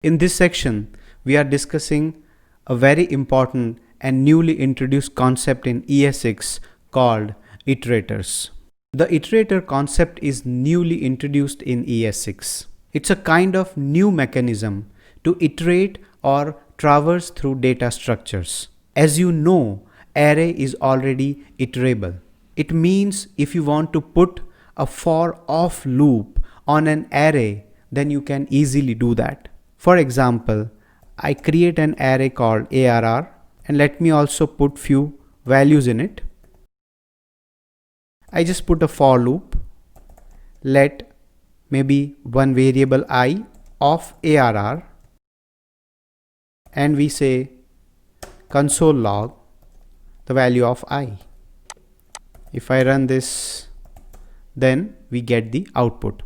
In this section, we are discussing a very important and newly introduced concept in ES6 called iterators. The iterator concept is newly introduced in ES6. It's a kind of new mechanism to iterate or traverse through data structures. As you know, array is already iterable. It means if you want to put a for-off loop on an array, then you can easily do that. For example, I create an array called ARR and let me also put few values in it. I just put a for loop. Let maybe one variable I of ARR and we say console log the value of I. If I run this, then we get the output.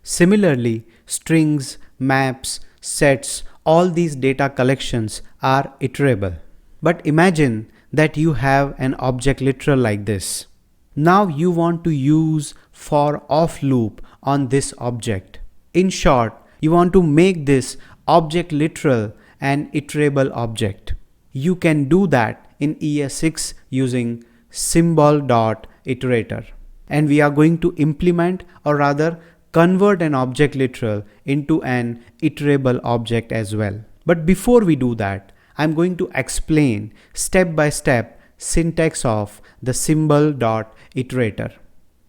Similarly, strings, maps, sets, all these data collections are iterable. But imagine that you have an object literal like this. Now you want to use for-off loop on this object. In short, you want to make this object literal an iterable object. You can do that in ES6 using symbol.iterator. And we are going to implement, or rather convert, an object literal into an iterable object as well. But before we do that, I'm going to explain step by step syntax of the symbol.iterator.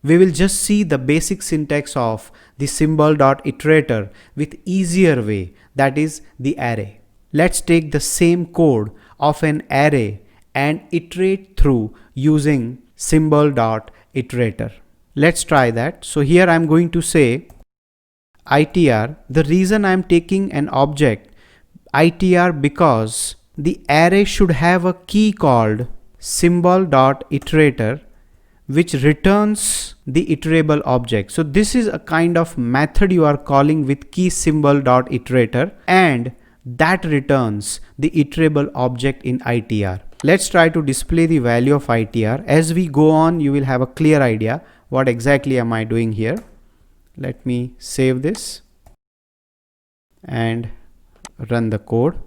We will just see the basic syntax of the symbol.iterator with easier way, that is the array. Let's take the same code of an array and iterate through using symbol.iterator. Let's try that. So here I'm going to say itr. The reason I'm taking an object itr because the array should have a key called symbol.iterator which returns the iterable object. So this is a kind of method you are calling with key symbol.iterator and that returns the iterable object in itr. Let's try to display the value of itr. As we go on, you will have a clear idea what exactly am I doing here. Let me save this and run the code.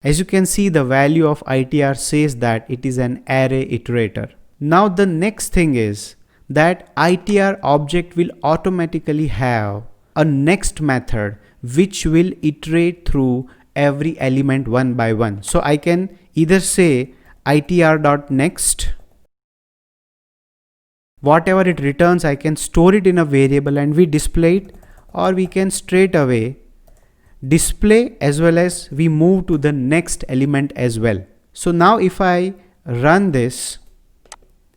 As you can see, the value of itr says that it is an array iterator. Now the next thing is that itr object will automatically have a next method which will iterate through every element one by one. So I can either say itr.next, whatever it returns I can store it in a variable and we display it, or we can straight away display as well as we move to the next element as well. So now if I run this,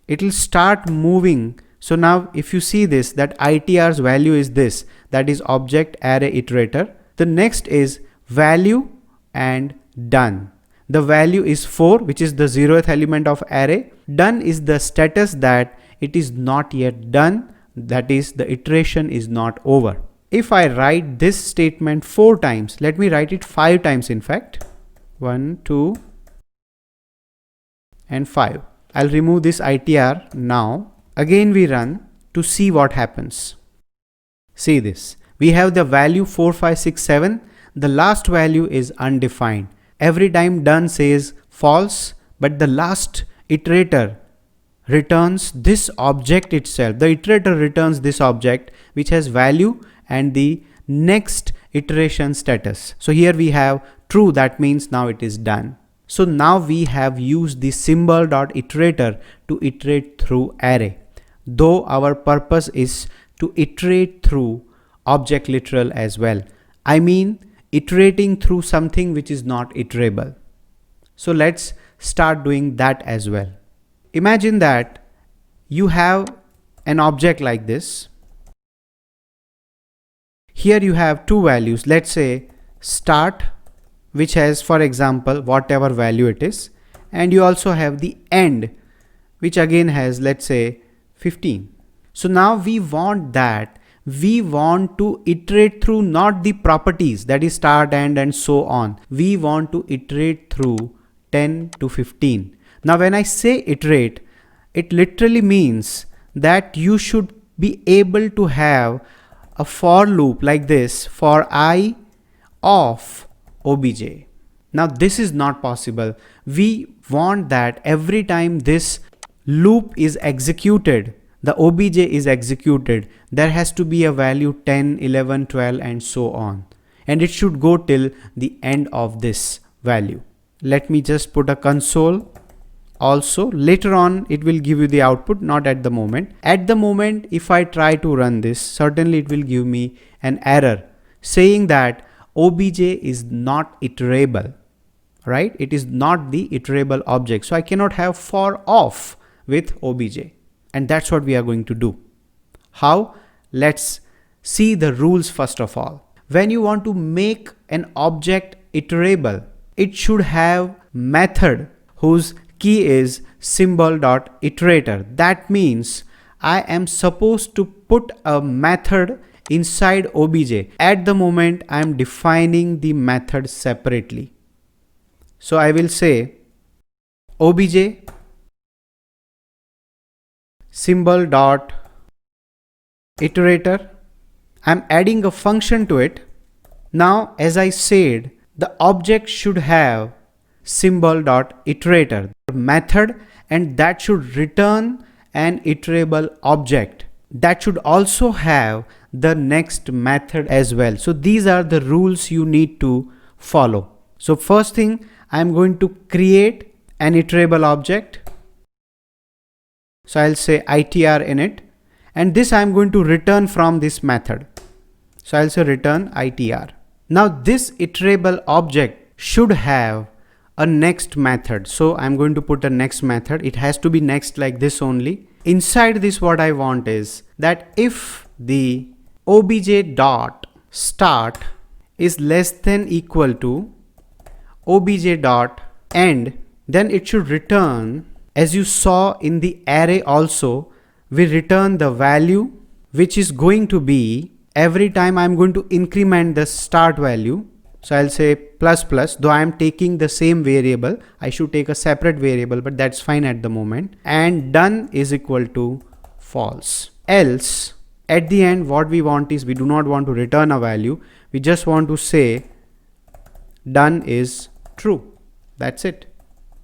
it will start moving. So now if you see this, that itr's value is this, that is object array iterator. The next is value and done. The value is 4, which is the 0th element of array. Done is the status that it is not yet done, that is the iteration is not over. If I write this statement 4 times, let me write it 5 times in fact. 1, 2 and 5. I'll remove this itr now. Again we run to see what happens. See this. We have the value 4, 5, 6, 7. The last value is undefined. Every time done says false, but the last iterator returns this object itself. The iterator returns this object which has value and the next iteration status. So here we have true, that means now it is done. So now we have used the symbol.iterator to iterate through array, though our purpose is to iterate through object literal as well. I mean iterating through something which is not iterable. So let's start doing that as well. Imagine that you have an object like this. Here you have two values. Let's say start, which has, for example, whatever value it is, and you also have the end, which again has, let's say, 15. So now we want to iterate through not the properties, that is start, end and so on. We want to iterate through 10 to 15. Now when I say iterate, it literally means that you should be able to have a for loop like this for I of obj. Now this is not possible. We want that every time this loop is executed, the obj is executed, there has to be a value 10, 11, 12 and so on. And it should go till the end of this value. Let me just put a console. Also later on it will give you the output, not at the moment. At the moment, if I try to run this, certainly it will give me an error saying that obj is not iterable, right? It is not the iterable object. So I cannot have for of with obj, and that's what we are going to do. How? Let's see the rules first of all. When you want to make an object iterable, it should have method whose key is symbol.iterator. That means I am supposed to put a method inside obj. At the moment I am defining the method separately. So I will say obj symbol.iterator. I'm adding a function to it. Now as I said, the object should have symbol.iterator method, and that should return an iterable object. That should also have the next method as well. So these are the rules you need to follow. So first thing, I'm going to create an iterable object. So I'll say itr in it, and this I'm going to return from this method. So I'll say return itr. Now this iterable object should have a next method. So I'm going to put a next method. It has to be next like this only. Inside this, what I want is that if the obj dot start is less than equal to obj dot end, then it should return, as you saw in the array also, we return the value which is going to be, every time I'm going to increment the start value. So I'll say plus plus, though I am taking the same variable, I should take a separate variable, but that's fine at the moment. And done is equal to false. Else at the end, what we want is, we do not want to return a value. We just want to say done is true. That's it.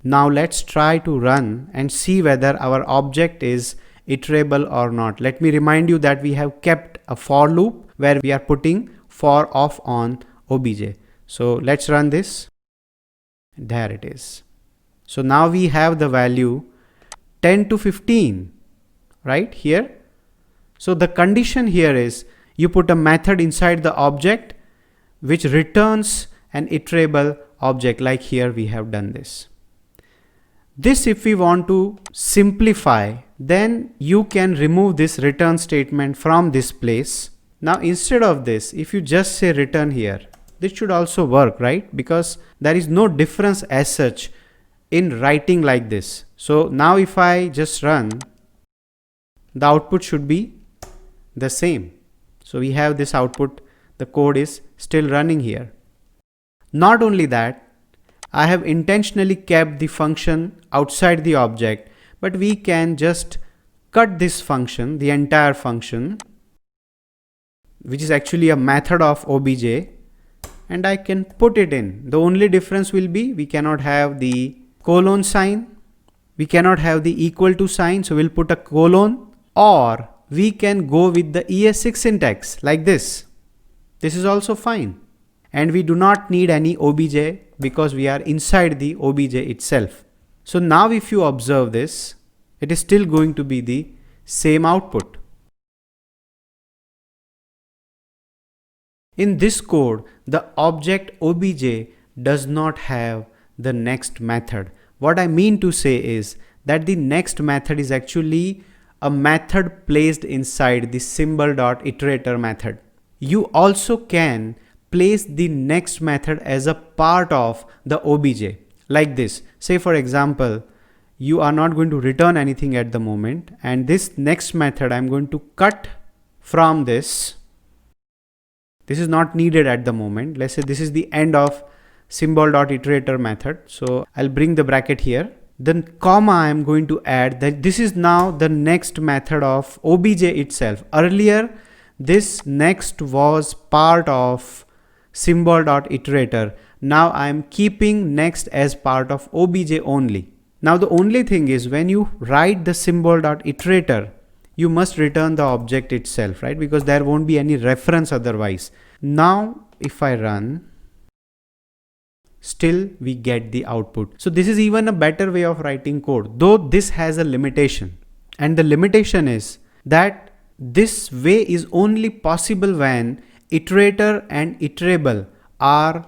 Now let's try to run and see whether our object is iterable or not. Let me remind you that we have kept a for loop where we are putting for of on obj. So let's run this. There it is. So now we have the value 10 to 15 right here. So the condition here is you put a method inside the object which returns an iterable object, like here we have done this. This, if we want to simplify, then you can remove this return statement from this place. Now instead of this, if you just say return here, this should also work, right? Because there is no difference as such in writing like this. So now if I just run, the output should be the same. So we have this output, the code is still running here. Not only that, I have intentionally kept the function outside the object, but we can just cut this function, the entire function, which is actually a method of obj, and I can put it in. The only difference will be we cannot have the colon sign, we cannot have the equal to sign, so we'll put a colon, or we can go with the ES6 syntax like this. This is also fine. And we do not need any obj because we are inside the obj itself. So now if you observe this, it is still going to be the same output. In this code, the object obj does not have the next method. What I mean to say is that the next method is actually a method placed inside the symbol.iterator method. You also can place the next method as a part of the obj like this. Say for example, you are not going to return anything at the moment, and this next method I'm going to cut from this. This is not needed at the moment. Let's say this is the end of symbol.iterator method. So I'll bring the bracket here. Then comma I'm going to add that this is now the next method of obj itself. Earlier this next was part of symbol.iterator. Now I am keeping next as part of obj only. Now the only thing is, when you write the symbol.iterator, you must return the object itself, right? Because there won't be any reference otherwise. Now if I run, still we get the output. So this is even a better way of writing code, though this has a limitation. And the limitation is that this way is only possible when iterator and iterable are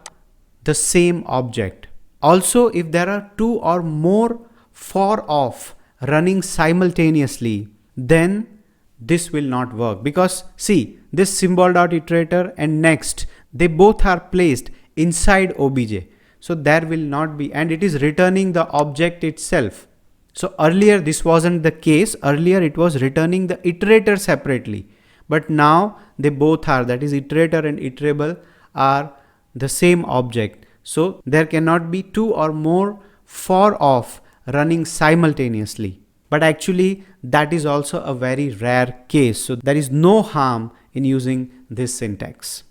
the same object. Also, if there are two or more for of running simultaneously, then this will not work, because see, this symbol.iterator and next, they both are placed inside obj. So there will not be, and it is returning the object itself. So earlier this wasn't the case. Earlier it was returning the iterator separately, but now they both are, that is iterator and iterable are the same object. So there cannot be two or more for of running simultaneously. But actually that is also a very rare case. So there is no harm in using this syntax.